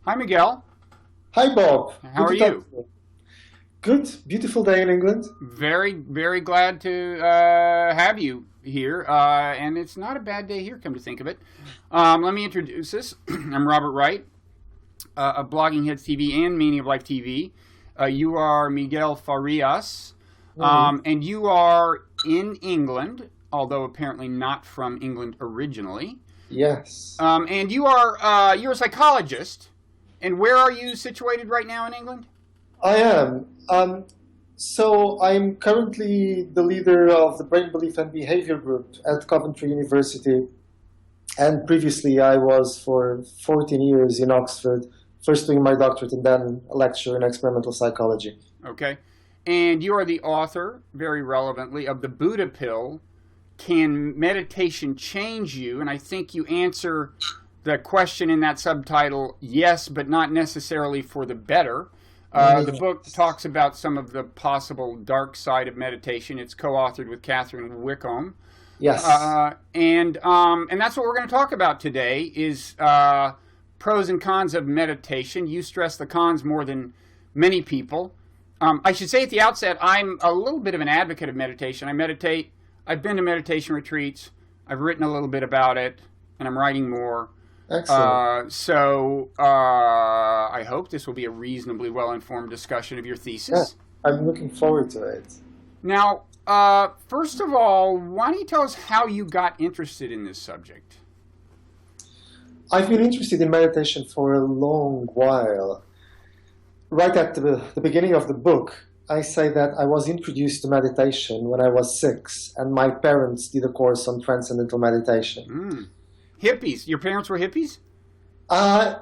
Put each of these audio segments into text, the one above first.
Hi, Miguel. Hi, Bob. How Good are to talk you? to you. Good. Beautiful day in England. Very, very glad to have you here. And it's not a bad day here, come to think of it. Let me introduce us. I'm Robert Wright, of Blogging Heads TV and Meaning of Life TV. You are Miguel Farias, Hmm. and you are in England, although apparently not from England originally. Yes, And you're a psychologist. And where are you situated right now in England? I am. So I'm currently the leader of the Brain Belief and Behavior Group at Coventry University. And previously I was for 14 years in Oxford, first doing my doctorate and then a lecture in experimental psychology. Okay. And you are the author, very relevantly, of The Buddha Pill. Can meditation change you? And I think you answer the question in that subtitle, yes, but not necessarily for the better. The book Yes. talks about some of the possible dark side of meditation. It's co-authored with Catherine Wickham. Yes. And that's what we're going to talk about today is pros and cons of meditation. You stress the cons more than many people. I should say at the outset, I'm a little bit of an advocate of meditation. I meditate. I've been to meditation retreats. I've written a little bit about it, and I'm writing more. Excellent. I hope this will be a reasonably well-informed discussion of your Yeah, thesis. I'm looking forward to it. Now, first of all, why don't you tell us how you got interested in this subject? I've been interested in meditation for a long while. Right at the beginning of the book, I say that I was introduced to meditation when I was 6, and my parents did a course on transcendental meditation. Mm. Hippies. Your parents were hippies?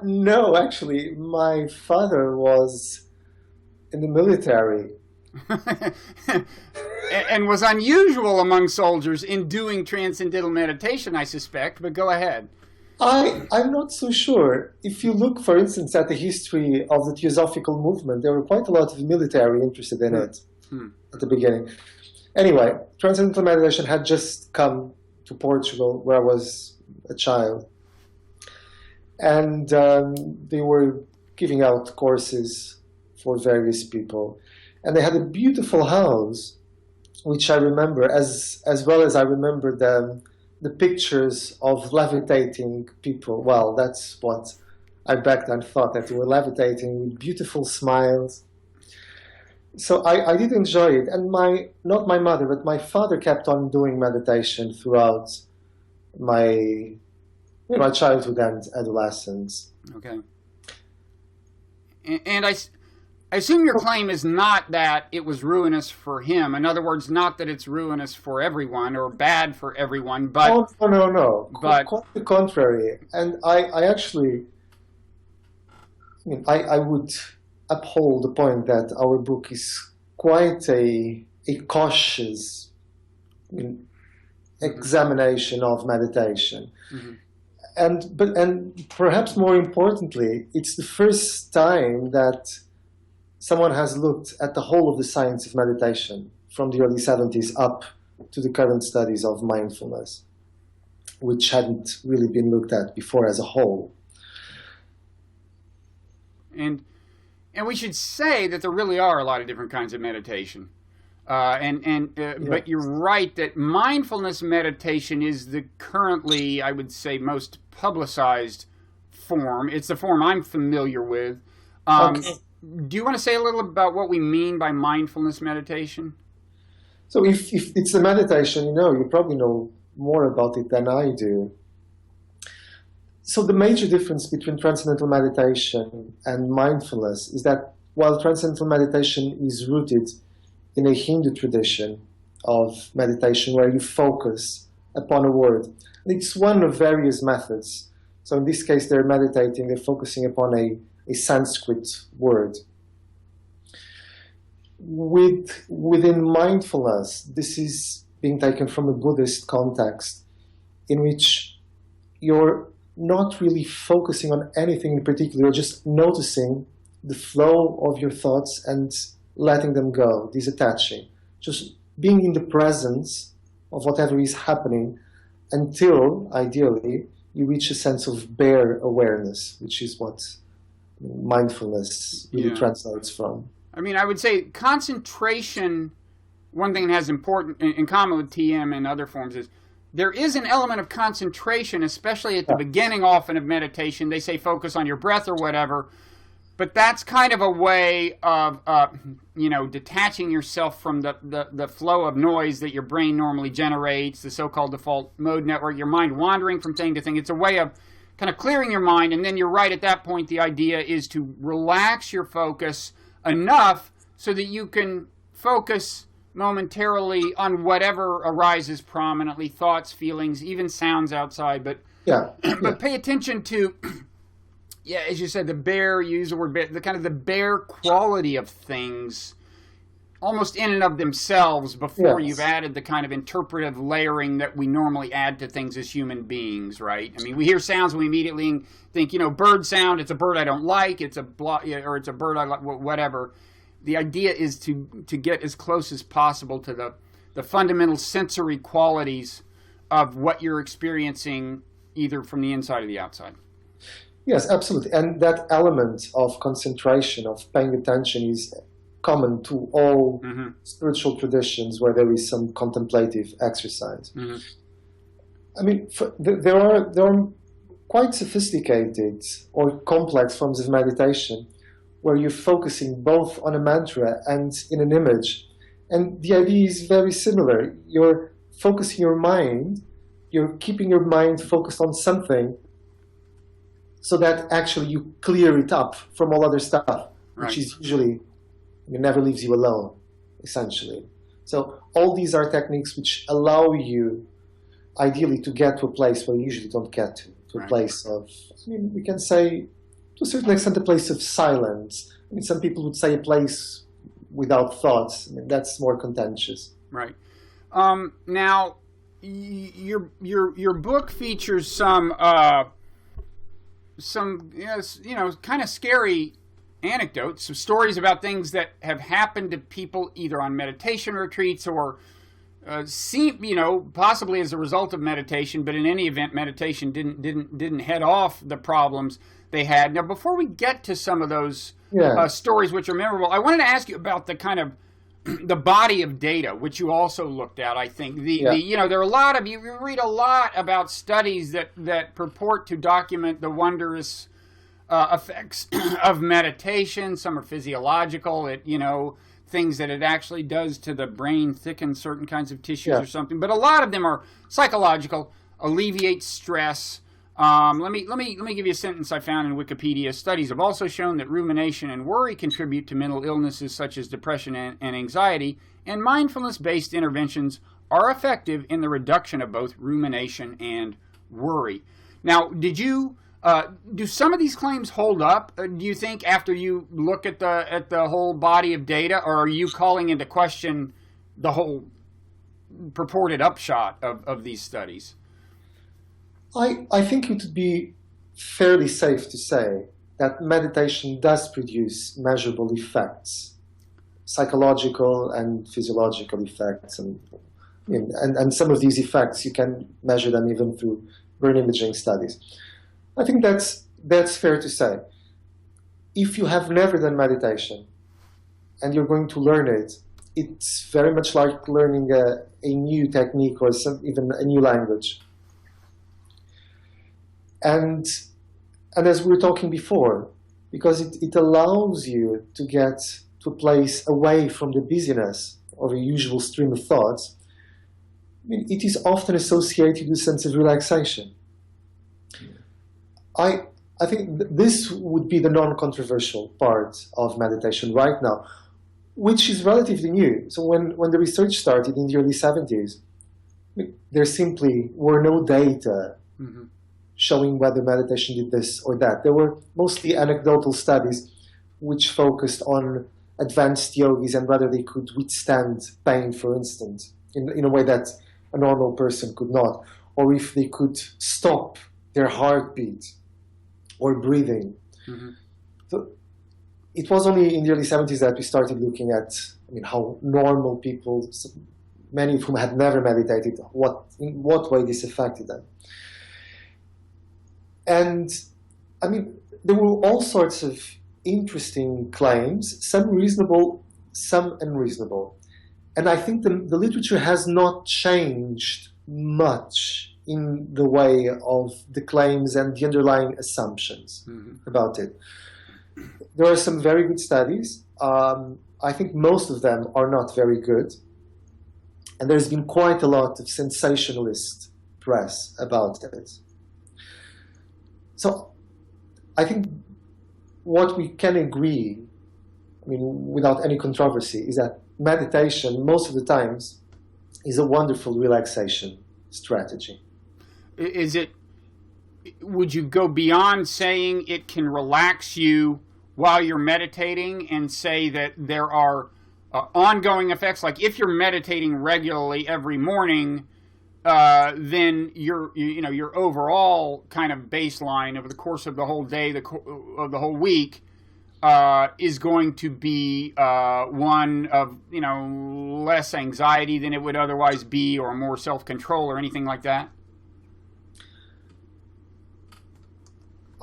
No, actually, my father was in the military. And was unusual among soldiers in doing transcendental meditation, I suspect, but go ahead. I'm not so sure. If you look, for instance, at the history of the Theosophical movement, there were quite a lot of military interested in Hmm. it Hmm. at the beginning. Anyway, transcendental meditation had just come to Portugal, where I was a child, and they were giving out courses for various people, and they had a beautiful house, which I remember as well as I remember the pictures of levitating people. Well, that's what I back then thought, that they were levitating with beautiful smiles. So I did enjoy it, and my not my mother, but my father kept on doing meditation throughout my my childhood and adolescence. Okay. And I assume your claim is not that it was ruinous for him. In other words, not that it's ruinous for everyone or bad for everyone, Oh, no, no, no. but Quite the contrary. And I actually, I would uphold the point that our book is quite a cautious, I mean, mhm, examination of meditation. mhm, And perhaps more importantly, it's the first time that someone has looked at the whole of the science of meditation from the early 70s up to the current studies of mindfulness, which hadn't really been looked at before as a whole. and and we should say that there really are a lot of different kinds of meditation. Yeah. But you're right that mindfulness meditation is the currently, I would say, most publicized form. It's the form I'm familiar with. Um, Okay. do you want to say a little about what we mean by mindfulness meditation? So if it's a meditation, you probably know more about it than I do. So the major difference between transcendental meditation and mindfulness is that while transcendental meditation is rooted in a Hindu tradition of meditation where you focus upon a word, and it's one of various methods. So in this case, they're meditating, they're focusing upon a Sanskrit word. Within mindfulness, this is being taken from a Buddhist context in which you're not really focusing on anything in particular, you're just noticing the flow of your thoughts and letting them go, disattaching, just being in the presence of whatever is happening until, ideally, you reach a sense of bare awareness, which is what mindfulness really translates from. I mean, I would say concentration, one thing that has important in common with TM and other forms is there is an element of concentration, especially at the beginning often of meditation. They say focus on your breath or whatever, but that's kind of a way of, detaching yourself from the flow of noise that your brain normally generates, the so-called default mode network, your mind wandering from thing to thing. It's a way of kind of clearing your mind, and then you're right at that point. The idea is to relax your focus enough so that you can focus momentarily on whatever arises prominently, thoughts, feelings, even sounds outside. But pay attention to, as you said, use the word, the kind of the bare quality of things, almost in and of themselves, before you've added the kind of interpretive layering that we normally add to things as human beings, right? I mean, we hear sounds and we immediately think, bird sound, it's a bird I don't like, or it's a bird I like, whatever. The idea is to get as close as possible to the fundamental sensory qualities of what you're experiencing, either from the inside or the outside. Yes, absolutely. And that element of concentration, of paying attention, is common to all spiritual traditions where there is some contemplative exercise. I mean, there are quite sophisticated or complex forms of meditation where you're focusing both on a mantra and in an image. And the idea is very similar. You're focusing your mind, you're keeping your mind focused on something so that actually you clear it up from all other stuff, which is usually, it never leaves you alone, essentially. So all these are techniques which allow you, ideally, to get to a place where you usually don't get to a place of, we can say, to a certain extent, a place of silence. I mean, some people would say a place without thoughts. I mean, that's more contentious. Right. Now, your book features some kind of scary anecdotes, some stories about things that have happened to people either on meditation retreats or possibly as a result of meditation, but in any event, meditation didn't head off the problems they had. Now, before we get to some of those stories which are memorable, I wanted to ask you about the kind of the body of data, which you also looked at. I think there are a lot of you read a lot about studies that purport to document the wondrous effects of meditation. Some are physiological, things that it actually does to the brain, thicken certain kinds of tissues or something. But a lot of them are psychological, alleviate stress. Let me give you a sentence I found in Wikipedia. Studies have also shown that rumination and worry contribute to mental illnesses such as depression and anxiety, and mindfulness-based interventions are effective in the reduction of both rumination and worry. Now, do some of these claims hold up? Do you think after you look at the whole body of data, or are you calling into question the whole purported upshot of these studies? I think it would be fairly safe to say that meditation does produce measurable effects, psychological and physiological effects, and some of these effects you can measure them even through brain imaging studies. I think that's fair to say. If you have never done meditation and you're going to learn it, it's very much like learning a new technique or even a new language. And as we were talking before, because it allows you to get to a place away from the busyness of a usual stream of thoughts, it is often associated with a sense of relaxation. I think this would be the non-controversial part of meditation right now, which is relatively new. So when the research started in the early 70s, there simply were no data showing whether meditation did this or that. There were mostly anecdotal studies which focused on advanced yogis and whether they could withstand pain, for instance, in a way that a normal person could not, or if they could stop their heartbeat or breathing. So it was only in the early 70s that we started looking at how normal people, many of whom had never meditated, in what way this affected them. And there were all sorts of interesting claims, some reasonable, some unreasonable. And I think the literature has not changed much in the way of the claims and the underlying assumptions about it. There are some very good studies. I think most of them are not very good. And there's been quite a lot of sensationalist press about it. So I think what we can agree, I mean, without any controversy, is that meditation, most of the times, is a wonderful relaxation strategy. Would you go beyond saying it can relax you while you're meditating and say that there are ongoing effects? Like if you're meditating regularly every morning, then your overall kind of baseline over the course of the whole day, of the whole week, is going to be one of less anxiety than it would otherwise be, or more self-control, or anything like that?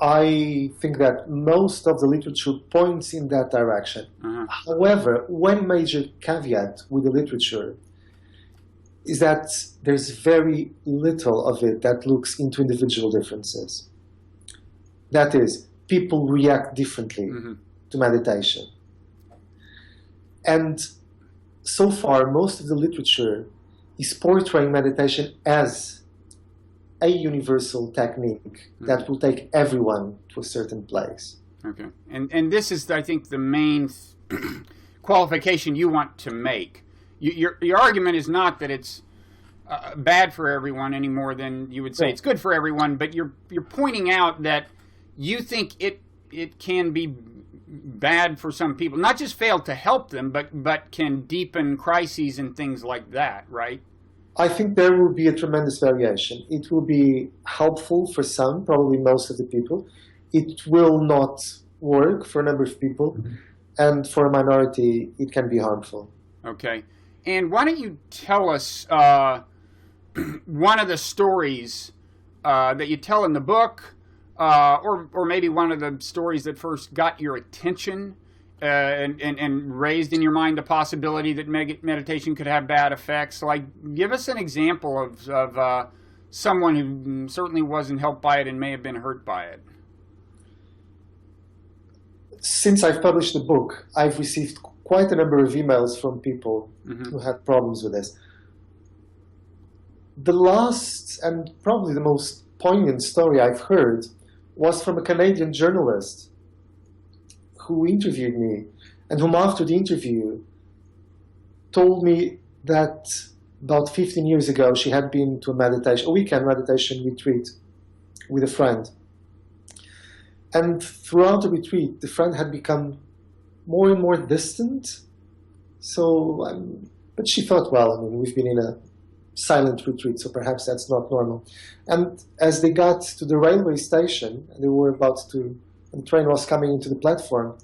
I think that most of the literature points in that direction. However, one major caveat with the literature is that there's very little of it that looks into individual differences. That is, people react differently to meditation. And so far, most of the literature is portraying meditation as a universal technique that will take everyone to a certain place. Okay. And this is, I think, the main qualification you want to make. Your argument is not that it's bad for everyone any more than you would say it's good for everyone, but you're pointing out that you think it can be bad for some people, not just fail to help them, but can deepen crises and things like that, right? I think there will be a tremendous variation. It will be helpful for some, probably most of the people. It will not work for a number of people, and for a minority, it can be harmful. Okay. And why don't you tell us one of the stories that you tell in the book, or maybe one of the stories that first got your attention and raised in your mind the possibility that meditation could have bad effects. Like, give us an example of someone who certainly wasn't helped by it and may have been hurt by it. Since I've published the book, I've received quite a number of emails from people who had problems with this. The last and probably the most poignant story I've heard was from a Canadian journalist who interviewed me, and whom after the interview told me that about 15 years ago she had been to a weekend meditation retreat with a friend. And throughout the retreat, the friend had become more and more distant. But she thought, well, I mean, we've been in a silent retreat, so perhaps that's not normal. And as they got to the railway station, and the train was coming into the platform,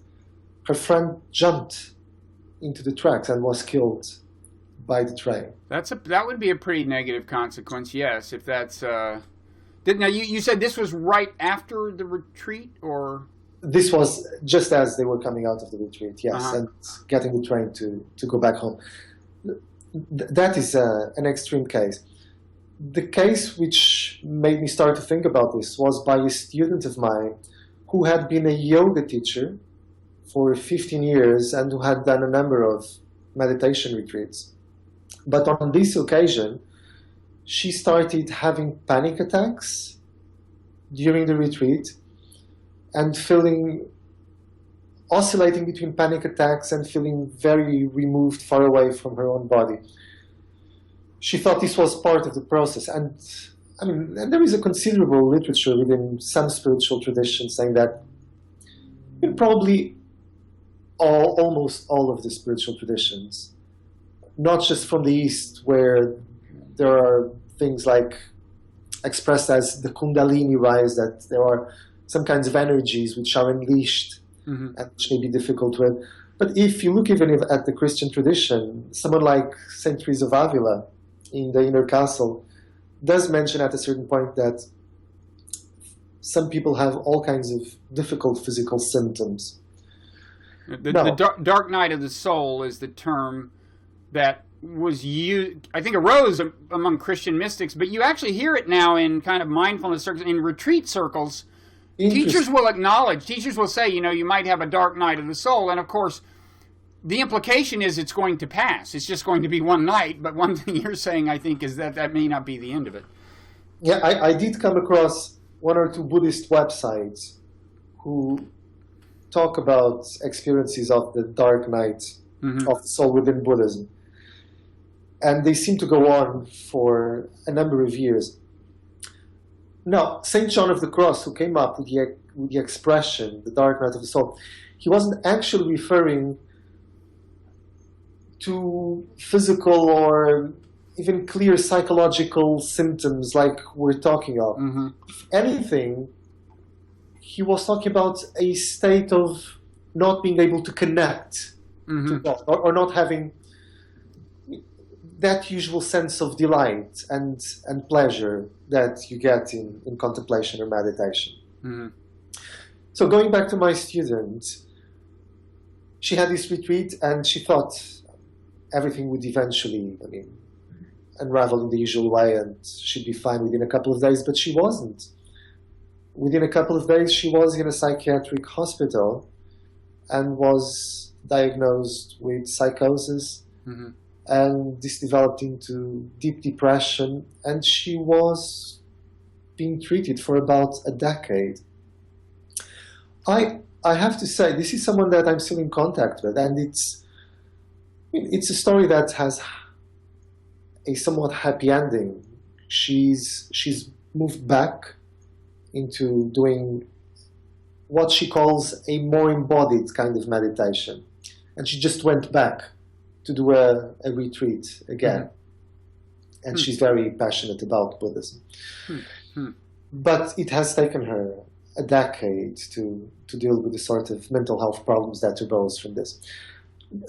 her friend jumped into the tracks and was killed by the train. That would be a pretty negative consequence, yes. If that's now you said this was right after the retreat, or this was just as they were coming out of the retreat, yes, and getting the train to go back home. That is an extreme case. The case which made me start to think about this was by a student of mine who had been a yoga teacher for 15 years and who had done a number of meditation retreats. But on this occasion, she started having panic attacks during the retreat and oscillating between panic attacks and feeling very removed, far away from her own body. She thought this was part of the process. And there is a considerable literature within some spiritual traditions saying that probably almost all of the spiritual traditions, not just from the East, where there are things like expressed as the Kundalini rise, that there are some kinds of energies which are unleashed and which may be difficult with. But if you look even at the Christian tradition, someone like Saint Teresa of Avila in the Inner Castle does mention at a certain point that some people have all kinds of difficult physical symptoms. The dark night of the soul is the term that was used, I think arose among Christian mystics, but you actually hear it now in kind of mindfulness circles, in retreat circles. Teachers will acknowledge, teachers will say, you might have a dark night of the soul, and of course, the implication is it's going to pass. It's just going to be one night, but one thing you're saying, I think, is that may not be the end of it. Yeah, I did come across one or two Buddhist websites who talk about experiences of the dark night of the soul within Buddhism. And they seem to go on for a number of years. Now, St. John of the Cross, who came up with the expression, the dark night of the soul, he wasn't actually referring to physical or even clear psychological symptoms like we're talking of. If anything, he was talking about a state of not being able to connect to God, or not having that usual sense of delight and pleasure that you get in contemplation or meditation. So going back to my student, she had this retreat and she thought everything would eventually, unravel in the usual way and she'd be fine within a couple of days, but she wasn't. Within a couple of days, she was in a psychiatric hospital and was diagnosed with psychosis. And this developed into deep depression, and she was being treated for about a decade. I have to say, this is someone that I'm still in contact with, and it's a story that has a somewhat happy ending. She's moved back into doing what she calls a more embodied kind of meditation, and she just went back to do a retreat again. And she's very passionate about Buddhism. But it has taken her a decade to deal with the sort of mental health problems that arose from this.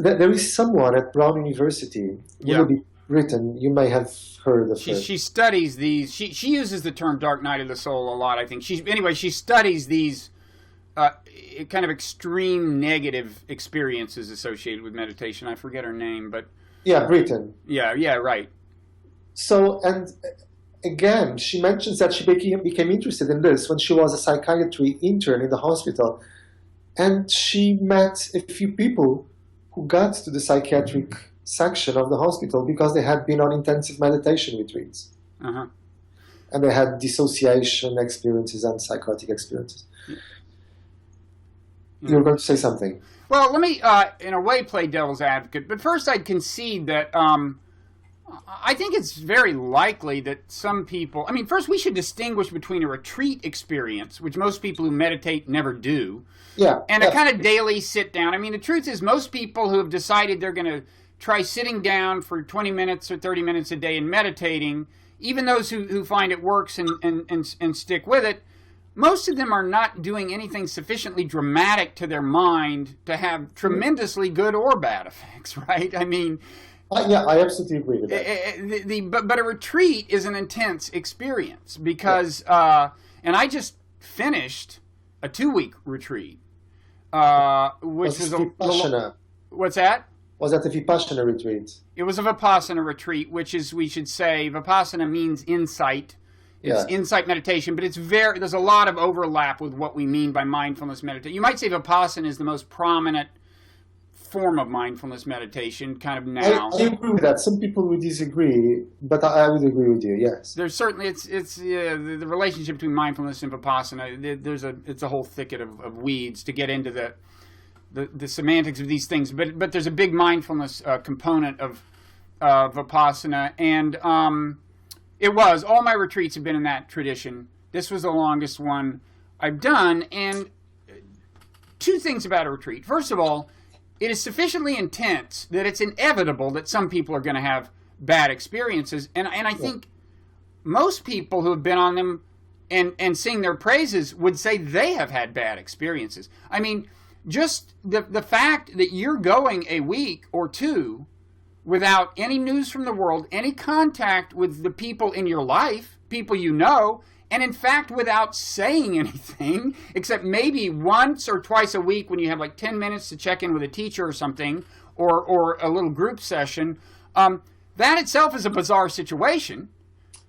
There is someone at Brown University, Willoughby Britton, you may have heard of her. She studies these, she uses the term dark night of the soul a lot, I think. She studies these kind of extreme negative experiences associated with meditation. I forget her name, but... Yeah, Britton. Yeah, right. So, and again, she mentions that she became interested in this when she was a psychiatry intern in the hospital. And she met a few people who got to the psychiatric section of the hospital because they had been on intensive meditation retreats. And they had dissociation experiences and psychotic experiences. You were going to say something. Well, let me, in a way, play devil's advocate. But first, I'd concede that I think it's very likely that some people... first, we should distinguish between a retreat experience, which most people who meditate never do, and a kind of daily sit-down. The truth is, most people who have decided they're going to try sitting down for 20 minutes or 30 minutes a day and meditating, even those who find it works and stick with it, most of them are not doing anything sufficiently dramatic to their mind to have tremendously good or bad effects, right? I absolutely agree with that. But a retreat is an intense experience because, and I just finished a 2-week retreat, which was Vipassana. What's that? Was that a Vipassana retreat? It was a Vipassana retreat, which is, we should say, Vipassana means insight. It's insight meditation, but there's a lot of overlap with what we mean by mindfulness meditation. You might say Vipassana is the most prominent form of mindfulness meditation, kind of now. I agree with that. Some people would disagree, but I would agree with you, yes. There's certainly, the relationship between mindfulness and Vipassana, it's a whole thicket of weeds to get into the semantics of these things, but there's a big mindfulness component of Vipassana, and all my retreats have been in that tradition. This was the longest one I've done, and 2 things about a retreat. First of all, it is sufficiently intense that it's inevitable that some people are going to have bad experiences, and I think most people who have been on them and sing their praises would say they have had bad experiences. Just the fact that you're going a week or 2 without any news from the world, any contact with the people in your life, people you know, And in fact, without saying anything, except maybe once or twice a week when you have like 10 minutes to check in with a teacher or something, or a little group session, that itself is a bizarre situation.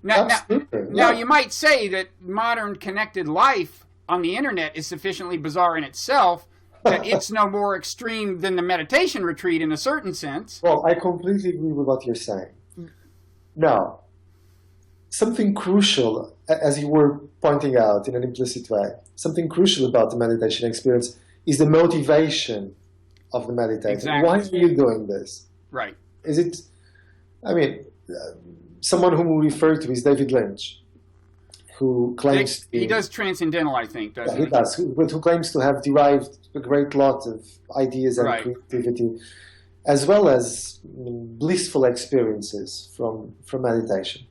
Now, you might say that modern connected life on the internet is sufficiently bizarre in itself that it's no more extreme than the meditation retreat in a certain sense. Well, I completely agree with what you're saying. Now, something crucial, as you were pointing out in an implicit way, something crucial about the meditation experience is the motivation of the meditator. Exactly. Why are you doing this? Right. Is it, I mean, someone whom we refer to is David Lynch, who claims... He does transcendental, I think, doesn't he? He does, who claims to have derived a great lot of ideas and Right. creativity, as well as blissful experiences from meditation.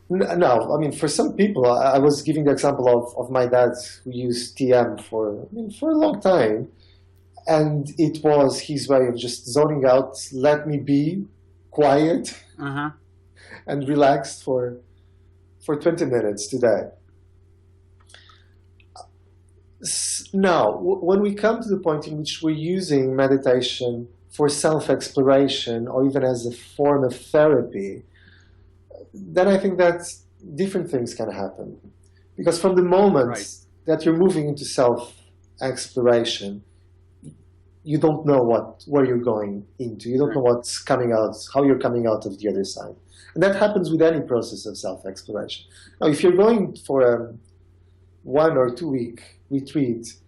No, I mean, for some people, I was giving the example of my dad who used TM for a long time, and it was his way of just zoning out, let me be quiet and relaxed for 20 minutes today. Now, when we come to the point in which we're using meditation for self-exploration or even as a form of therapy, then I think that different things can happen. Because from the moment that you're moving into self-exploration, you don't know where you're going into. You don't know what's coming out, how you're coming out of the other side. And that happens with any process of self-exploration. Now, if you're going for a 1 or 2 week retreat,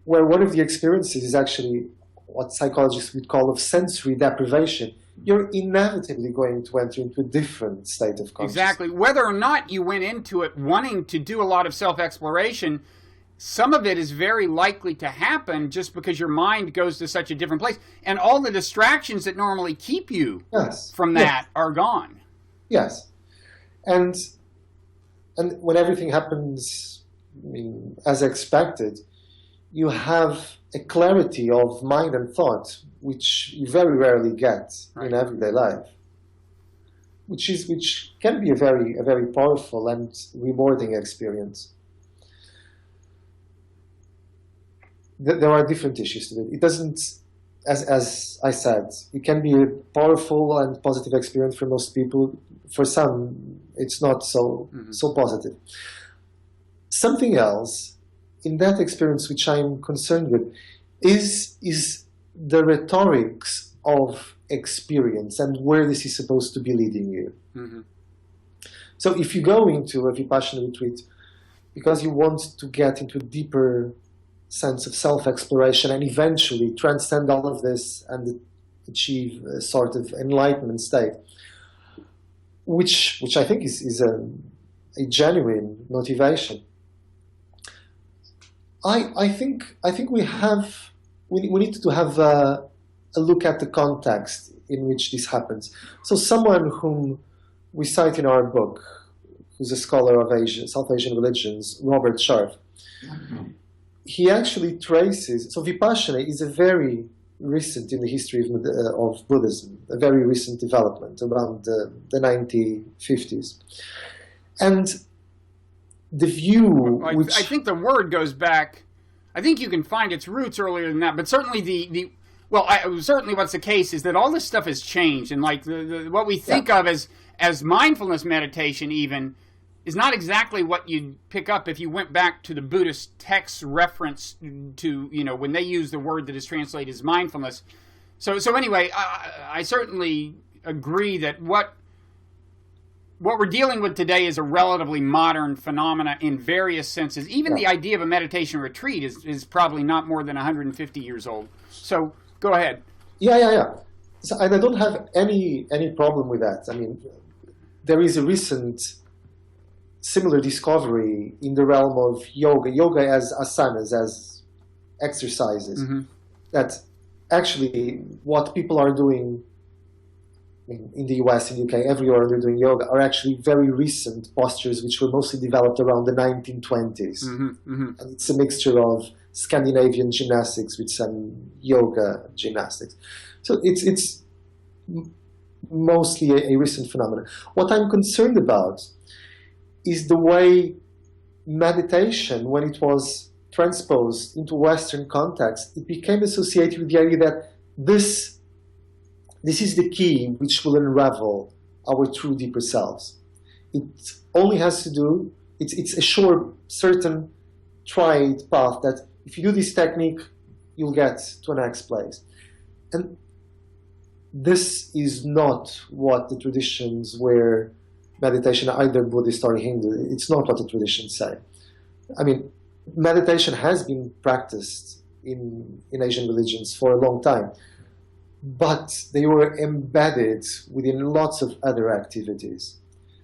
where one of the experiences is actually what psychologists would call of sensory deprivation, you're inevitably going to enter into a different state of consciousness. Exactly. Whether or not you went into it wanting to do a lot of self-exploration, some of it is very likely to happen just because your mind goes to such a different place. And all the distractions that normally keep you from that are gone. Yes. And when everything happens as expected, you have a clarity of mind and thought, which you very rarely get in everyday life, which can be a very powerful and rewarding experience. There are different issues to it. It doesn't, as I said, it can be a powerful and positive experience for most people. For some, it's not so positive. Something else in that experience which I'm concerned with is the rhetorics of experience and where this is supposed to be leading you. So if you go into a Vipassana retreat because you want to get into a deeper sense of self-exploration and eventually transcend all of this and achieve a sort of enlightenment state, which I think is a genuine motivation. I think we need to have a look at the context in which this happens. So someone whom we cite in our book, who's a scholar of South Asian religions, Robert Sharf, he actually traces, so Vipassana is a very recent in the history of Buddhism, a very recent development around the 1950s. And the view I think the word goes back, I think you can find its roots earlier than that, but certainly certainly what's the case is that all this stuff has changed, and like what we think of as mindfulness meditation even is not exactly what you'd pick up if you went back to the Buddhist text reference to, when they use the word that is translated as mindfulness. So anyway, I certainly agree that what we're dealing with today is a relatively modern phenomena in various senses. Even the idea of a meditation retreat is probably not more than 150 years old. So go ahead. Yeah. So, and I don't have any problem with that. I mean, there is a recent similar discovery in the realm of yoga as asanas, as exercises, that actually what people are doing in the US, in the UK, everywhere they're doing yoga, are actually very recent postures which were mostly developed around the 1920s. And it's a mixture of Scandinavian gymnastics with some yoga gymnastics. So it's mostly a recent phenomenon. What I'm concerned about is the way meditation, when it was transposed into Western context, it became associated with the idea that this is the key which will unravel our true deeper selves. It only has to do, it's a sure, certain, tried path that if you do this technique, you'll get to the next place. And this is not what the traditions where meditation, either Buddhist or Hindu, it's not what the traditions say. I mean, meditation has been practiced in Asian religions for a long time, but they were embedded within lots of other activities.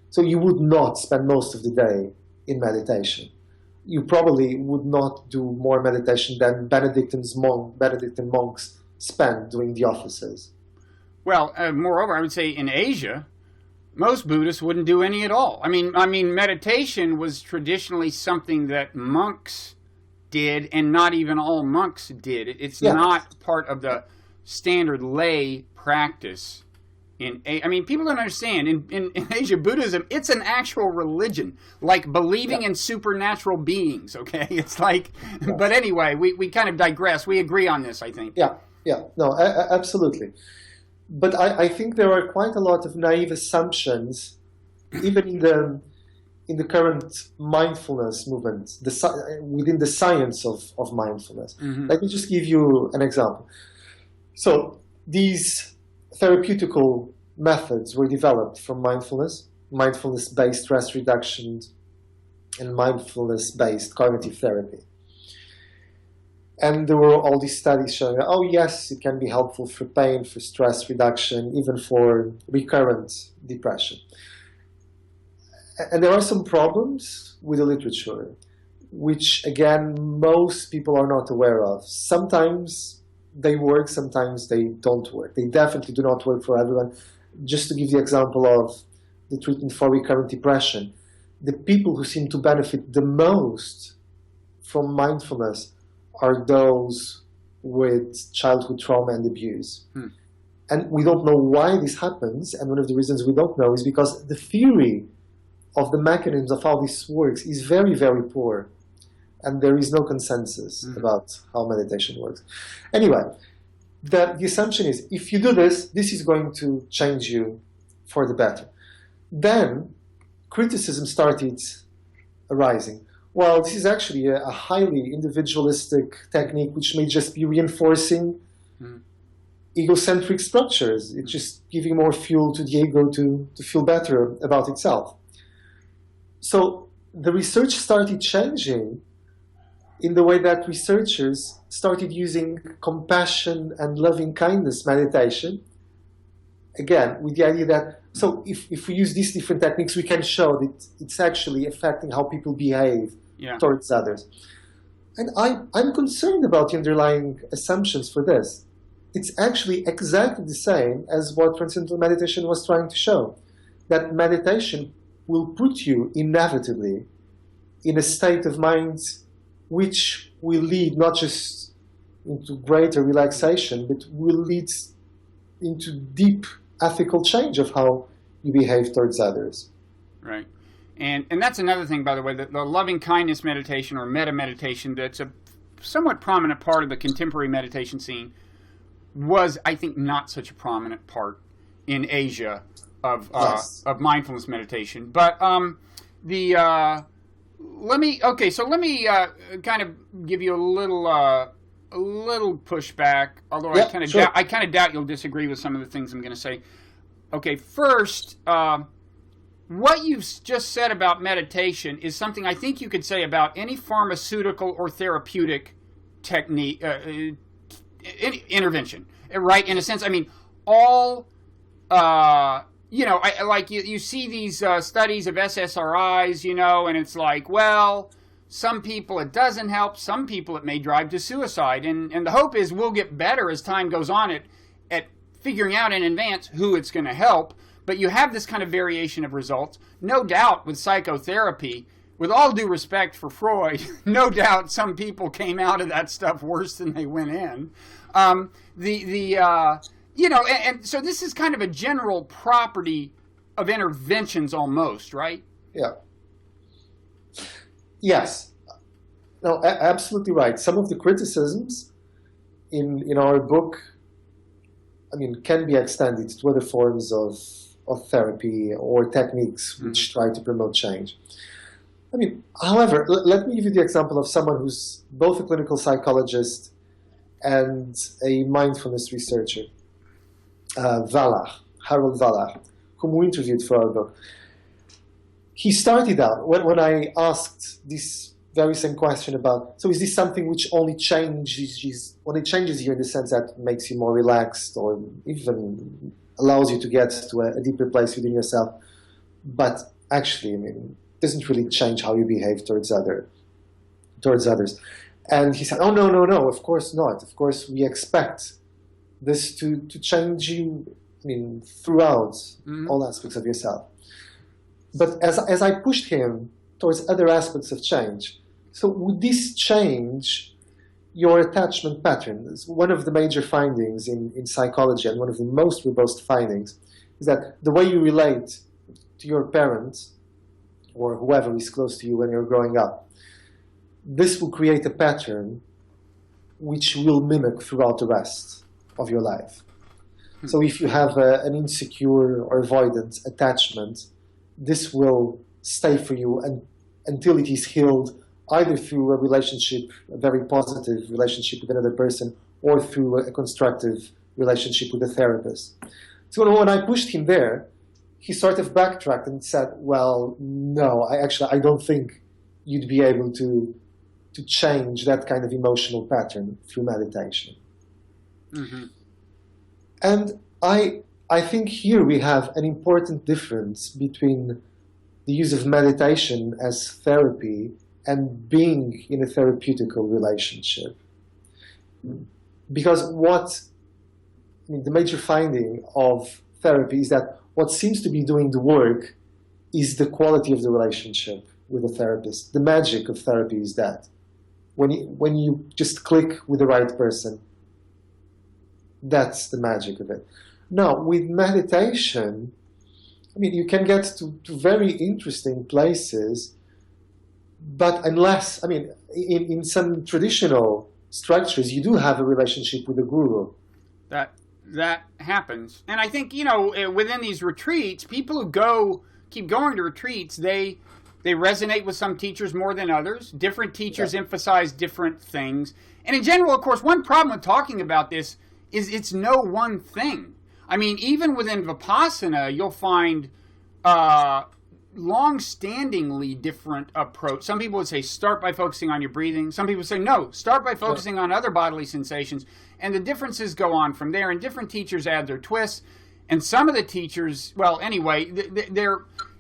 So you would not spend most of the day in meditation. You probably would not do more meditation than Benedictine monks spend doing the offices. Well, moreover, I would say in Asia, most Buddhists wouldn't do any at all. I mean, meditation was traditionally something that monks did, and not even all monks did. It's not part of the standard lay practice. People don't understand. In Asia, Buddhism, it's an actual religion, like believing in supernatural beings, okay? It's like, but anyway, we kind of digress. We agree on this, I think. No, absolutely. But I think there are quite a lot of naive assumptions, even in the current mindfulness movement, within the science of mindfulness. Mm-hmm. Let me just give you an example. So these therapeutical methods were developed from mindfulness-based stress reduction, and mindfulness-based cognitive therapy. And there were all these studies showing, oh yes, it can be helpful for pain, for stress reduction, even for recurrent depression. And there are some problems with the literature, which again, most people are not aware of. Sometimes they work, sometimes they don't work. They definitely do not work for everyone. Just to give the example of the treatment for recurrent depression, the people who seem to benefit the most from mindfulness are those with childhood trauma and abuse. And we don't know why this happens, and one of the reasons we don't know is because the theory of the mechanisms of how this works is very, very poor, and there is no consensus about how meditation works. Anyway, the assumption is, if you do this, this is going to change you for the better. Then criticism started arising. Well, this is actually a highly individualistic technique which may just be reinforcing egocentric structures. It's just giving more fuel to the ego to feel better about itself. So the research started changing in the way that researchers started using compassion and loving kindness meditation. Again, with the idea that, so if we use these different techniques, we can show that it's actually affecting how people behave towards others. And I'm concerned about the underlying assumptions for this. It's actually exactly the same as what Transcendental Meditation was trying to show, that meditation will put you inevitably in a state of mind which will lead not just into greater relaxation, but will lead into deep ethical change of how you behave towards others. Right. And that's another thing, by the way, that the loving kindness meditation or metta meditation that's a somewhat prominent part of the contemporary meditation scene was, I think, not such a prominent part in Asia of mindfulness meditation. But let me kind of give you a little pushback, although I kind of doubt you'll disagree with some of the things I'm going to say. Okay, first, what you've just said about meditation is something I think you could say about any pharmaceutical or therapeutic technique, intervention, right? In a sense, I mean, all, you see these studies of SSRIs, and it's like, well, some people it doesn't help, some people it may drive to suicide, and the hope is we'll get better as time goes on at figuring out in advance who it's going to help. But you have this kind of variation of results. No doubt with psychotherapy, with all due respect for Freud, no doubt some people came out of that stuff worse than they went in. And so this is kind of a general property of interventions almost, right? Yeah. Yes. No, absolutely right. Some of the criticisms in our book, can be extended to other forms of therapy or techniques which try to promote change. However, let me give you the example of someone who's both a clinical psychologist and a mindfulness researcher, Harold Valach, whom we interviewed for our book. He started out, when I asked this very same question about, so is this something which only changes you in the sense that makes you more relaxed or even allows you to get to a deeper place within yourself, but actually, doesn't really change how you behave towards others. And he said, oh, no, of course not. Of course, we expect this to change you, throughout all aspects of yourself. But as I pushed him towards other aspects of change, so would this change your attachment patterns? One of the major findings in psychology, and one of the most robust findings, is that the way you relate to your parents or whoever is close to you when you're growing up, this will create a pattern which will mimic throughout the rest of your life. So if you have an insecure or avoidant attachment, this will stay for you until it is healed, either through a relationship, a very positive relationship with another person, or through a constructive relationship with a therapist. So when I pushed him there, he sort of backtracked and said, well, no, I don't think you'd be able to change that kind of emotional pattern through meditation. Mm-hmm. And I think here we have an important difference between the use of meditation as therapy and being in a therapeutical relationship. Because the major finding of therapy is that what seems to be doing the work is the quality of the relationship with the therapist. The magic of therapy is that when you just click with the right person, that's the magic of it. Now, with meditation, you can get to very interesting places, but unless, in some traditional structures, you do have a relationship with a guru. That happens. And I think, within these retreats, people who keep going to retreats, they resonate with some teachers more than others. Different teachers emphasize different things. And in general, of course, one problem with talking about this is it's no one thing. Even within Vipassana, you'll find long-standingly different approach. Some people would say, start by focusing on your breathing. Some people say, no, start by focusing on other bodily sensations. And the differences go on from there. And different teachers add their twists. And some of the teachers, well, anyway,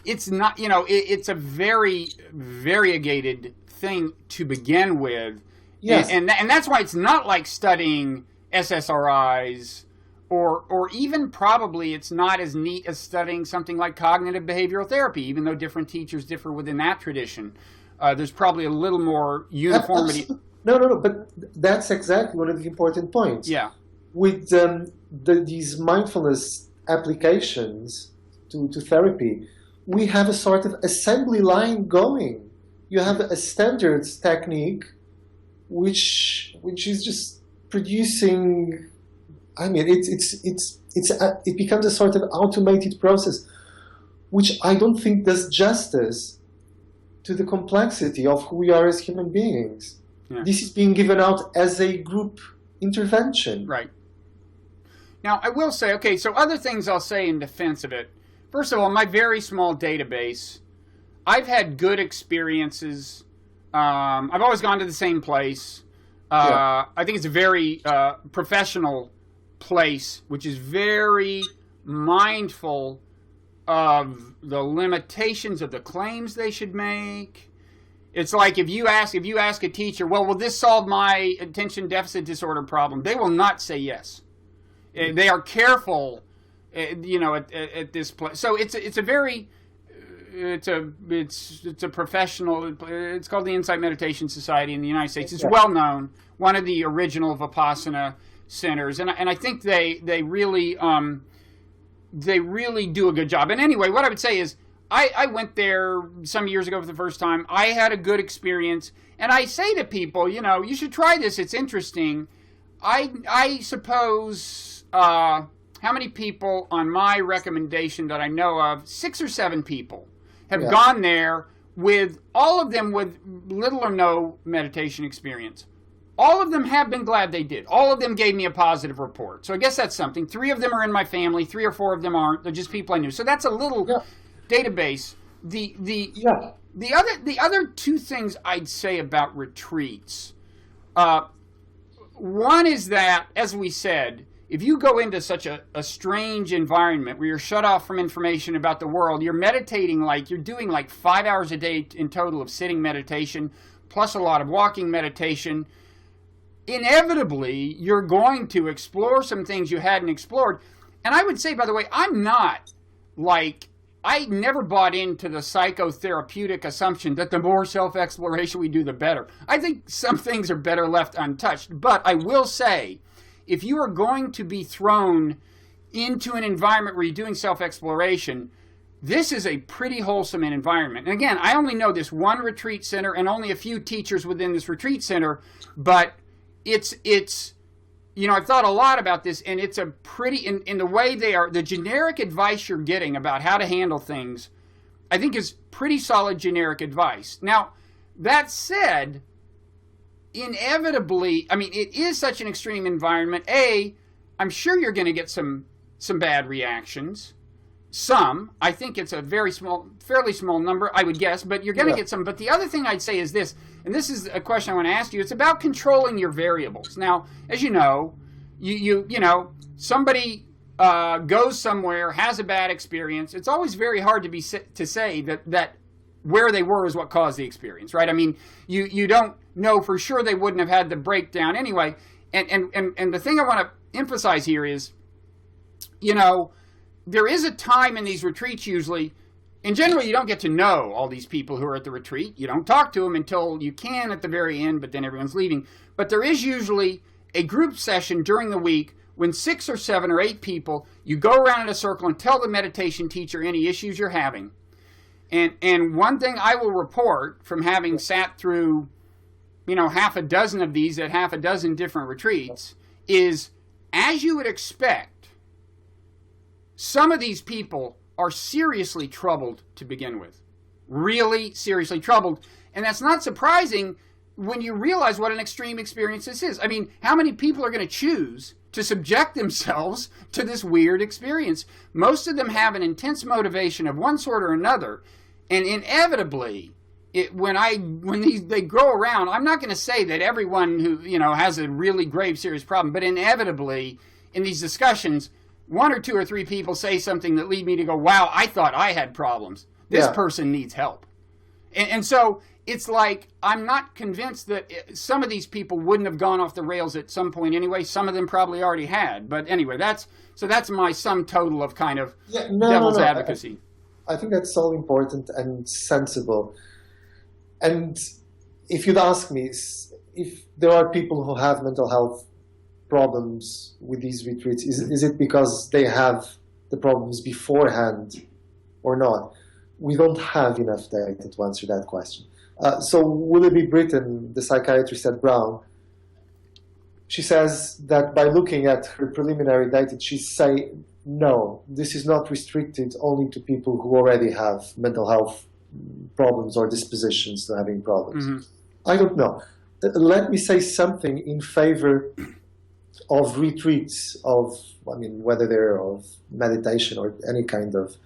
it's not, it's a very variegated thing to begin with. Yes. And that's why it's not like studying SSRIs, or even probably it's not as neat as studying something like cognitive behavioral therapy, even though different teachers differ within that tradition. There's probably a little more uniformity. No, but that's exactly one of the important points. Yeah. With these mindfulness applications to therapy, we have a sort of assembly line going. You have a standard technique which is just producing, it becomes a sort of automated process, which I don't think does justice to the complexity of who we are as human beings. Yeah. This is being given out as a group intervention. Right. Now, I will say, okay, so other things I'll say in defense of it. First of all, my very small database, I've had good experiences. I've always gone to the same place. I think it's a very professional place, which is very mindful of the limitations of the claims they should make. It's like if you ask a teacher, well, will this solve my attention deficit disorder problem? They will not say yes. They are careful, at this place. So it's a professional. It's called the Insight Meditation Society in the United States. It's well known. One of the original Vipassana centers, and I think they really do a good job. And anyway, what I would say is I went there some years ago for the first time. I had a good experience, and I say to people, you should try this. It's interesting. I suppose how many people on my recommendation that I know of, 6 or 7 people have gone there, with all of them with little or no meditation experience. All of them have been glad they did. All of them gave me a positive report. So I guess that's something. 3 of them are in my family. 3 or 4 of them aren't. They're just people I knew. So that's a little database. The other 2 things I'd say about retreats. One is that, as we said, if you go into such a strange environment where you're shut off from information about the world, you're meditating you're doing 5 hours a day in total of sitting meditation, plus a lot of walking meditation. Inevitably, you're going to explore some things you hadn't explored. And I would say, by the way, I never bought into the psychotherapeutic assumption that the more self-exploration we do, the better. I think some things are better left untouched. But I will say, if you are going to be thrown into an environment where you're doing self-exploration, this is a pretty wholesome environment. And again, I only know this one retreat center and only a few teachers within this retreat center, but it's I've thought a lot about this, and it's a pretty, in the way they are, the generic advice you're getting about how to handle things, I think is pretty solid generic advice. Now, that said, inevitably, it is such an extreme environment. I'm sure you're going to get some bad reactions. I think it's a fairly small number, I would guess, but you're going to get some. But the other thing I'd say is this, and this is a question I want to ask you. It's about controlling your variables. Now, as you know, somebody goes somewhere, has a bad experience. It's always very hard to say that where they were is what caused the experience, right? You don't know for sure they wouldn't have had the breakdown anyway. And the thing I want to emphasize here is, there is a time in these retreats usually, in general, you don't get to know all these people who are at the retreat. You don't talk to them until you can at the very end, but then everyone's leaving. But there is usually a group session during the week when 6 or 7 or 8 people, you go around in a circle and tell the meditation teacher any issues you're having. And one thing I will report from having sat through, half a dozen of these at half a dozen different retreats is, as you would expect, some of these people are seriously troubled to begin with. Really seriously troubled. And that's not surprising when you realize what an extreme experience this is. How many people are going to choose to subject themselves to this weird experience? Most of them have an intense motivation of one sort or another. And inevitably, when they grow around, I'm not going to say that everyone who has a really grave, serious problem, but inevitably, in these discussions, 1 or 2 or 3 people say something that lead me to go, wow, I thought I had problems. This person needs help. And so it's I'm not convinced that some of these people wouldn't have gone off the rails at some point anyway. Some of them probably already had. But anyway, that's my sum total of kind of devil's advocacy. I think that's all important and sensible. And if you'd ask me, if there are people who have mental health problems with these retreats, is it because they have the problems beforehand or not? We don't have enough data to answer that question. So Willoughby Britton, the psychiatrist at Brown, she says that by looking at her preliminary data, she say, no, this is not restricted only to people who already have mental health problems or dispositions to having problems. Mm-hmm. I don't know. Let me say something in favor of retreats, whether they're of meditation or any kind of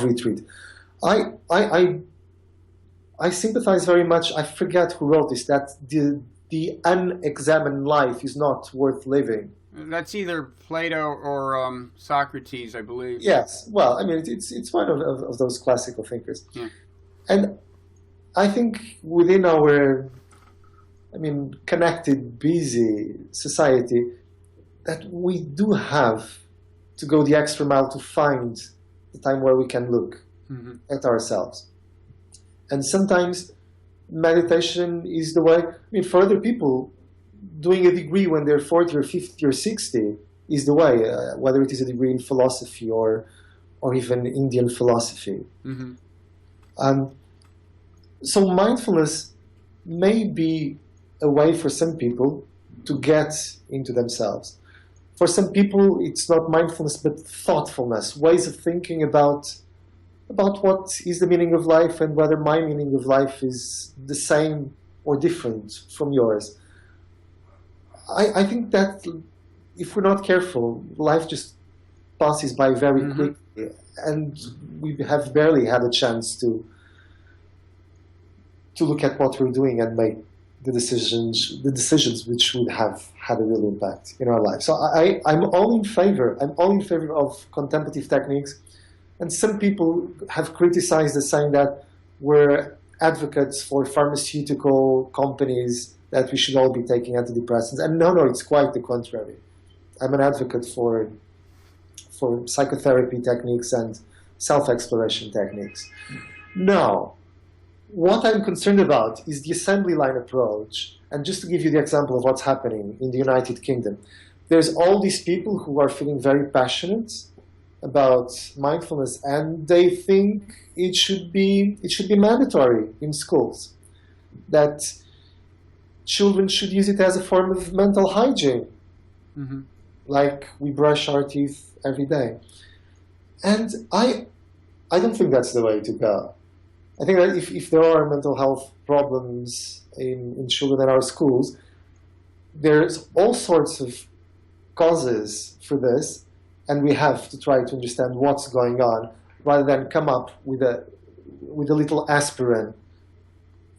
retreat. I sympathize very much. I forget who wrote this, that the unexamined life is not worth living. That's either Plato or Socrates, I believe. Yes. Well, it's one of those classical thinkers. Yeah. And I think within our, connected, busy society, that we do have to go the extra mile to find the time where we can look at ourselves. And sometimes meditation is the way. For other people, doing a degree when they're 40 or 50 or 60 is the way, whether it is a degree in philosophy or even Indian philosophy. Mm-hmm. So mindfulness may be a way for some people to get into themselves. For some people, it's not mindfulness, but thoughtfulness, ways of thinking about what is the meaning of life and whether my meaning of life is the same or different from yours. I think that if we're not careful, life just passes by very Mm-hmm. quickly, and we have barely had a chance to look at what we're doing and make the decisions which would have had a real impact in our life. So I'm all in favor. I'm all in favor of contemplative techniques. And some people have criticized us, saying that we're advocates for pharmaceutical companies, that we should all be taking antidepressants. And no, it's quite the contrary. I'm an advocate for psychotherapy techniques and self-exploration techniques. Now, what I'm concerned about is the assembly line approach. And just to give you the example of what's happening in the United Kingdom, there's all these people who are feeling very passionate about mindfulness, and they think it should be mandatory in schools, that children should use it as a form of mental hygiene, Mm-hmm. like we brush our teeth every day. And I don't think that's the way to go. I think that if there are mental health problems in children in our schools, there's all sorts of causes for this, and we have to try to understand what's going on rather than come up with a little aspirin,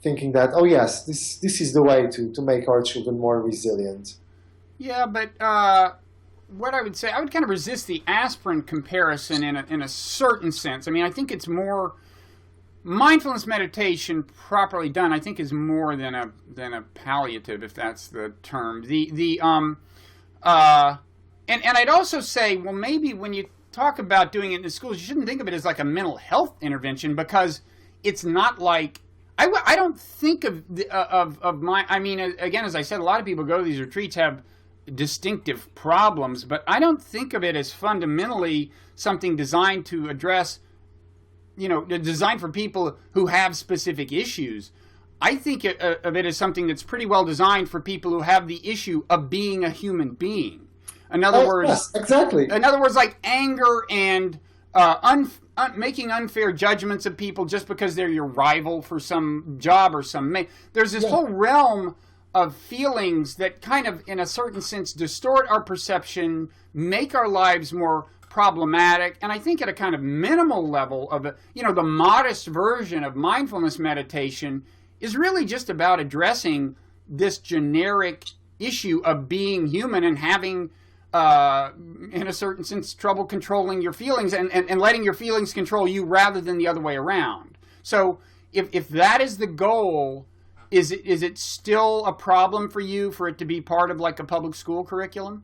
thinking that, oh yes, this is the way to make our children more resilient. Yeah, but what I would say, I would kind of resist the aspirin comparison in a certain sense. I mean, I think it's more mindfulness meditation properly done. I think is more than a palliative, if that's the term. And I'd also say, well, maybe when you talk about doing it in the schools, you shouldn't think of it as like a mental health intervention, because it's not like I don't think of my. I mean, again, as I said, a lot of people go to these retreats have distinctive problems, but I don't think of it as fundamentally something designed to address, designed for people who have specific issues. I think of it as something that's pretty well designed for people who have the issue of being a human being. In other words, yes, exactly. In other words, like anger and making unfair judgments of people just because they're your rival for some job or there's this whole realm of feelings that kind of, in a certain sense, distort our perception, make our lives more problematic. And I think at a kind of minimal level of the modest version of mindfulness meditation is really just about addressing this generic issue of being human and having, in a certain sense, trouble controlling your feelings and letting your feelings control you rather than the other way around. So if that is the goal, is it still a problem for you for it to be part of like a public school curriculum?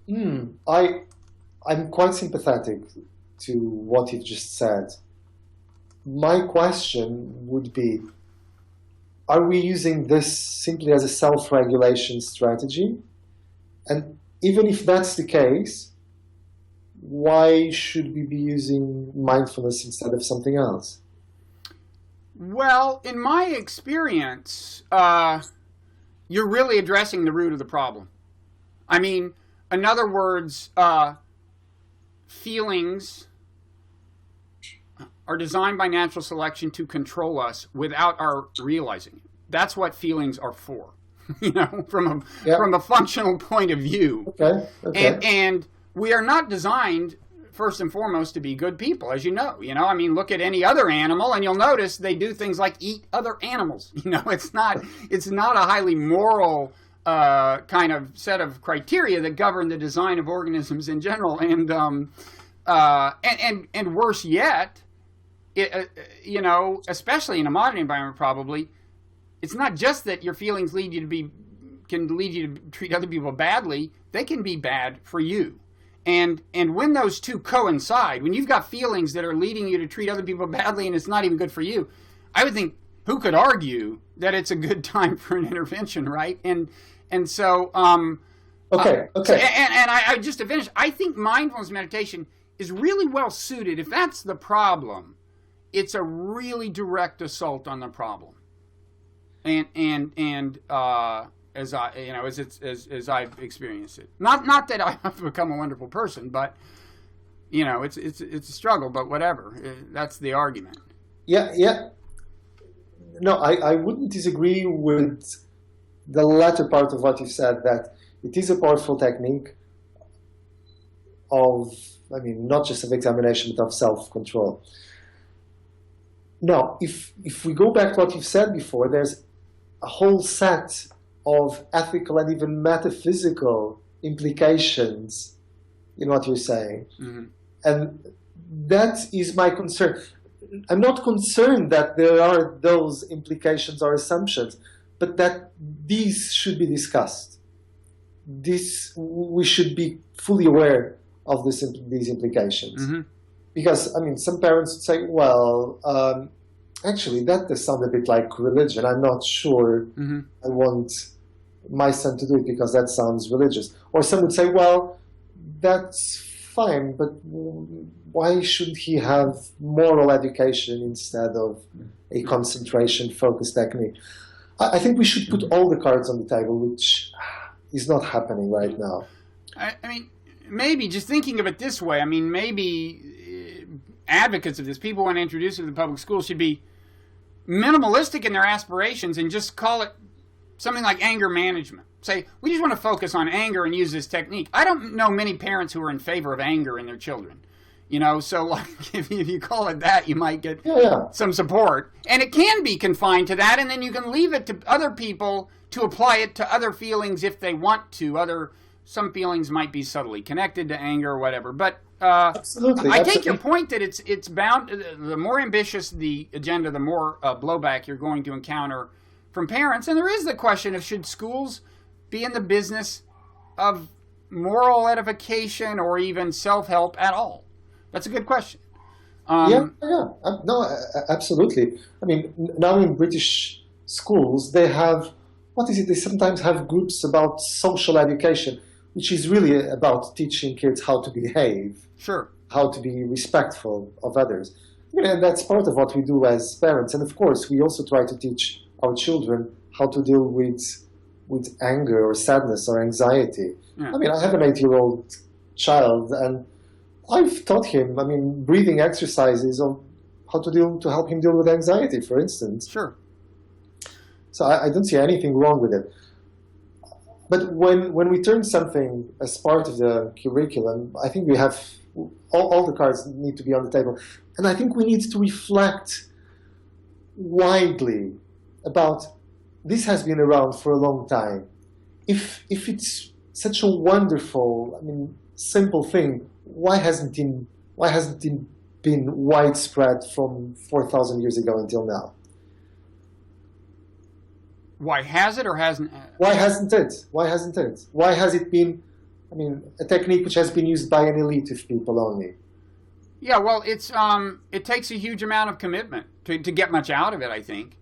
I'm quite sympathetic to what you've just said. My question would be, are we using this simply as a self-regulation strategy? And even if that's the case, why should we be using mindfulness instead of something else? Well, in my experience, you're really addressing the root of the problem. I mean, in other words, feelings are designed by natural selection to control us without our realizing it. That's what feelings are for, from a functional point of view. Okay. And we are not designed, first and foremost, to be good people, as you know. I mean, look at any other animal, and you'll notice they do things like eat other animals. It's not a highly moral kind of set of criteria that govern the design of organisms in general. And worse yet, especially in a modern environment, probably, it's not just that your feelings can lead you to treat other people badly. They can be bad for you. And when those two coincide, when you've got feelings that are leading you to treat other people badly and it's not even good for you, I would think who could argue that it's a good time for an intervention, right? And so Okay. and I just to finish, I think mindfulness meditation is really well suited. If that's the problem, it's a really direct assault on the problem. And as I've experienced it, not that I have become a wonderful person, but it's a struggle. But whatever, that's the argument. Yeah. No, I wouldn't disagree with the latter part of what you said, that it is a powerful technique of, not just of examination, but of self-control. Now, if we go back to what you've said before, there's a whole set of ethical and even metaphysical implications in what you're saying. Mm-hmm. And that is my concern. I'm not concerned that there are those implications or assumptions, but that these should be discussed. We should be fully aware of these implications. Mm-hmm. Because, some parents would say, well, actually, that does sound a bit like religion. I'm not sure I want my son to do it because that sounds religious. Or some would say, well, that's fine, but why should he have moral education instead of a concentration-focused technique? I think we should put all the cards on the table, which is not happening right now. Maybe just thinking of it this way, maybe advocates of this, people who want to introduce it to the public schools, should be minimalistic in their aspirations and just call it something like anger management. Say, we just want to focus on anger and use this technique. I don't know many parents who are in favor of anger in their children. So like if you call it that, you might get some support. And it can be confined to that, and then you can leave it to other people to apply it to other feelings if they want to. Some feelings might be subtly connected to anger or whatever. But absolutely. I take your point that it's bound. The more ambitious the agenda, the more blowback you're going to encounter from parents. And there is the question of, should schools be in the business of moral edification or even self-help at all? That's a good question. No, absolutely. Now in British schools, they have, they sometimes have groups about social education, which is really about teaching kids how to behave. Sure. How to be respectful of others. And that's part of what we do as parents. And of course, we also try to teach our children how to deal with anger or sadness or anxiety. Yeah. I have an 8-year-old child, and I've taught him, breathing exercises on how to help him deal with anxiety, for instance. Sure. So I don't see anything wrong with it. But when we turn something as part of the curriculum, I think we have all the cards need to be on the table. And I think we need to reflect widely about, this has been around for a long time. If it's such a wonderful, simple thing, why hasn't it been widespread from 4,000 years ago until now? Why has it or hasn't? Why hasn't it? Why has it been, a technique which has been used by an elite of people only? Yeah, well, it takes a huge amount of commitment to get much out of it, I think.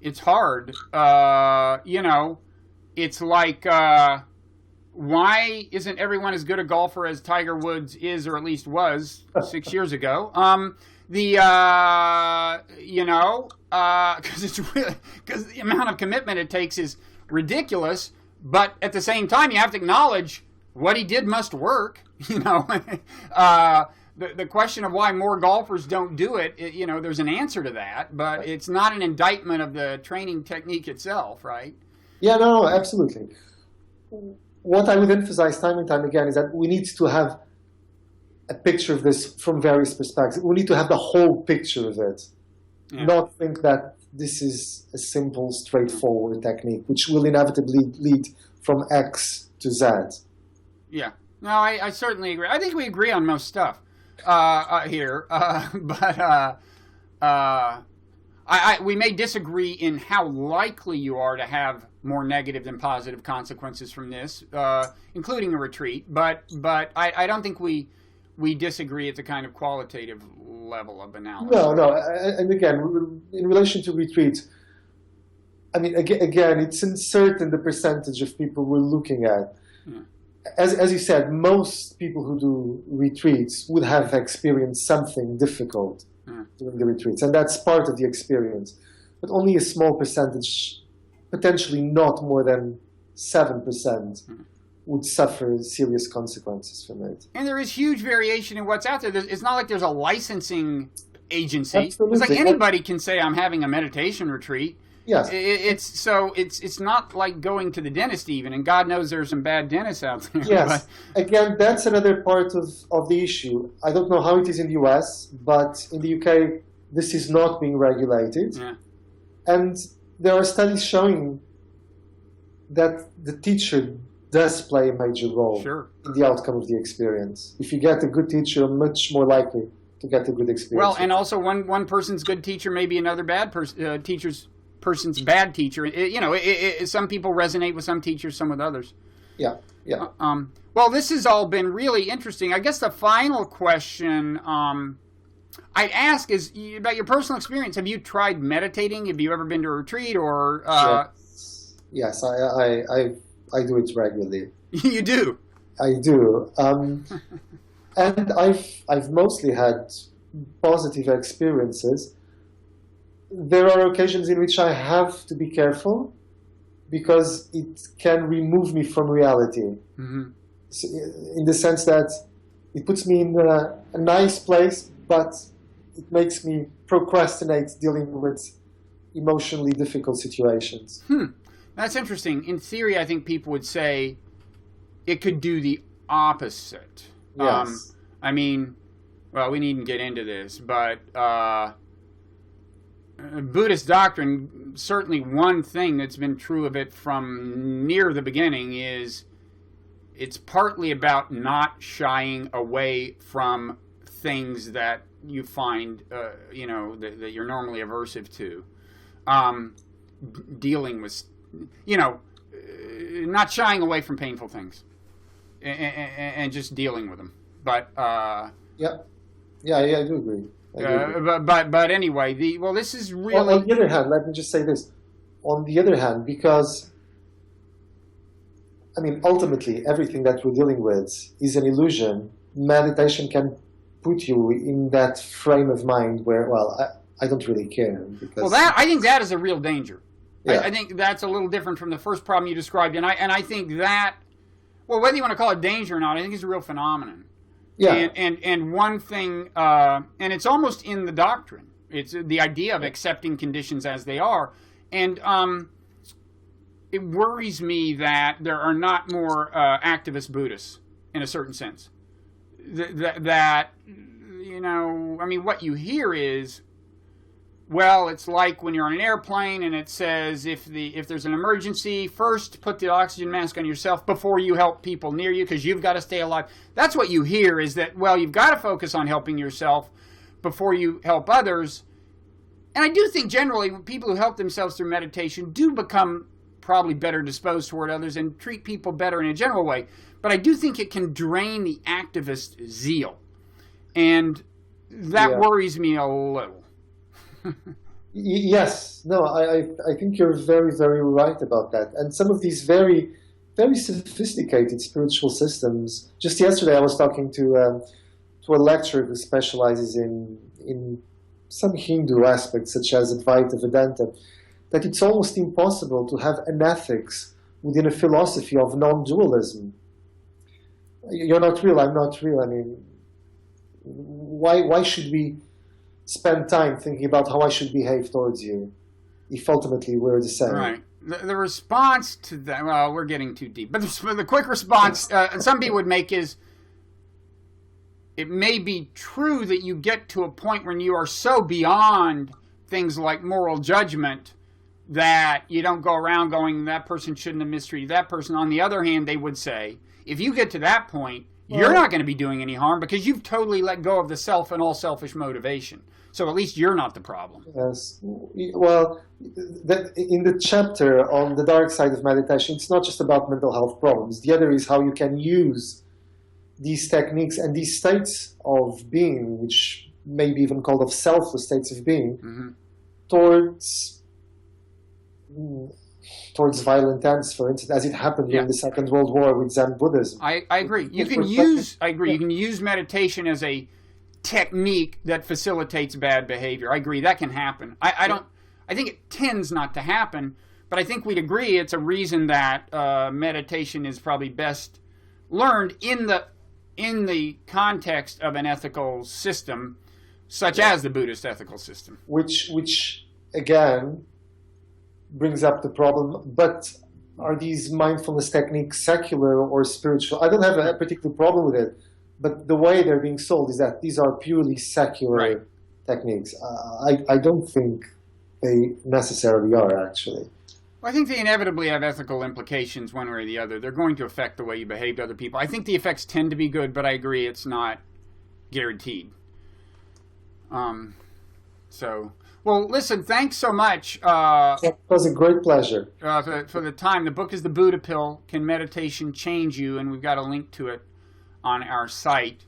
It's hard. It's like, why isn't everyone as good a golfer as Tiger Woods is, or at least was 6 years ago? Because the amount of commitment it takes is ridiculous. But at the same time, you have to acknowledge what he did must work. The question of why more golfers don't do it, there's an answer to that, but it's not an indictment of the training technique itself, right? Yeah, no, absolutely. What I would emphasize time and time again is that we need to have a picture of this from various perspectives. We need to have the whole picture of it, not think that this is a simple, straightforward technique, which will inevitably lead from X to Z. Yeah. No, I certainly agree. I think we agree on most stuff here, we may disagree in how likely you are to have more negative than positive consequences from this, including a retreat. But I don't think we we disagree at the kind of qualitative level of analysis. No. And again, in relation to retreats, I mean, again, it's uncertain the percentage of people we're looking at. Yeah. As you said, most people who do retreats would have experienced something difficult during the retreats, and that's part of the experience. But only a small percentage, potentially not more than 7%, would suffer serious consequences from it. And there is huge variation in what's out there. It's not like there's a licensing agency. Absolutely. It's like anybody can say, I'm having a meditation retreat. Yes. It's not like going to the dentist even, and God knows there's some bad dentists out there. Yes. Again, that's another part of the issue. I don't know how it is in the US, but in the UK, this is not being regulated. Yeah. And there are studies showing that the teacher does play a major role in the outcome of the experience. If you get a good teacher, you're much more likely to get a good experience. Well, and also one person's good teacher may be another bad person's bad teacher. Some people resonate with some teachers, some with others. Yeah. Well, this has all been really interesting. I guess the final question I'd ask is about your personal experience. Have you tried meditating? Have you ever been to a retreat or? Yes, I do it regularly. You do? I do, and I've mostly had positive experiences. There are occasions in which I have to be careful because it can remove me from reality. Mm-hmm. So, in the sense that it puts me in a nice place, but it makes me procrastinate dealing with emotionally difficult situations. That's interesting. In theory, I think people would say it could do the opposite. Yes. I mean, well, we needn't get into this, but Buddhist doctrine, certainly one thing that's been true of it from near the beginning is it's partly about not shying away from things that you find, that you're normally aversive to. Dealing with, not shying away from painful things and just dealing with them. But yeah, I do agree. But anyway, this is really. On the other hand, let me just say this. On the other hand, because I mean, ultimately, everything that we're dealing with is an illusion. Meditation can put you in that frame of mind where, I don't really care. Because, I think that is a real danger. Yeah. I think that's a little different from the first problem you described, and I think that, whether you want to call it danger or not, I think it's a real phenomenon. Yeah. And one thing, and it's almost in the doctrine. It's the idea of accepting conditions as they are, and it worries me that there are not more activist Buddhists in a certain sense. That what you hear is, well, it's like when you're on an airplane and it says if there's an emergency, first put the oxygen mask on yourself before you help people near you because you've got to stay alive. That's what you hear is that, well, you've got to focus on helping yourself before you help others. And I do think generally people who help themselves through meditation do become probably better disposed toward others and treat people better in a general way. But I do think it can drain the activist zeal. And that worries me a little. Yes, no, I think you're very, very right about that. And some of these very, very sophisticated spiritual systems. Just yesterday, I was talking to a lecturer who specializes in some Hindu aspects, such as Advaita Vedanta, that it's almost impossible to have an ethics within a philosophy of non-dualism. You're not real, I'm not real. I mean, why should we spend time thinking about how I should behave towards you if ultimately we're the same? Right. The response to that, well, we're getting too deep, but the quick response some people would make is, it may be true that you get to a point when you are so beyond things like moral judgment that you don't go around going, that person shouldn't have mistreated that person. On the other hand, they would say, if you get to that point, you're not going to be doing any harm because you've totally let go of the self and all selfish motivation. So at least you're not the problem. Yes. Well, in the chapter on the dark side of meditation, it's not just about mental health problems. The other is how you can use these techniques and these states of being, which may be even called of selfless states of being, towards violent ends, for instance, as it happened in the Second World War with Zen Buddhism. I agree. You can use meditation as a technique that facilitates bad behavior. I agree. That can happen. I think it tends not to happen, but I think we'd agree it's a reason that meditation is probably best learned in the context of an ethical system, such as the Buddhist ethical system. Which again brings up the problem, but are these mindfulness techniques secular or spiritual? I don't have a particular problem with it, but the way they're being sold is that these are purely secular techniques. I don't think they necessarily are, actually. Well, I think they inevitably have ethical implications one way or the other. They're going to affect the way you behave to other people. I think the effects tend to be good, but I agree it's not guaranteed. Well, listen, thanks so much. It was a great pleasure. For the time. The book is The Buddha Pill, Can Meditation Change You? And we've got a link to it on our site.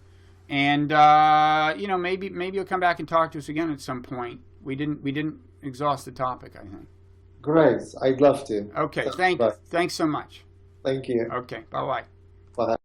And, maybe you'll come back and talk to us again at some point. We didn't exhaust the topic, I think. Great. I'd love to. Okay. Thanks so much. Thank you. Okay. Bye-bye. Bye.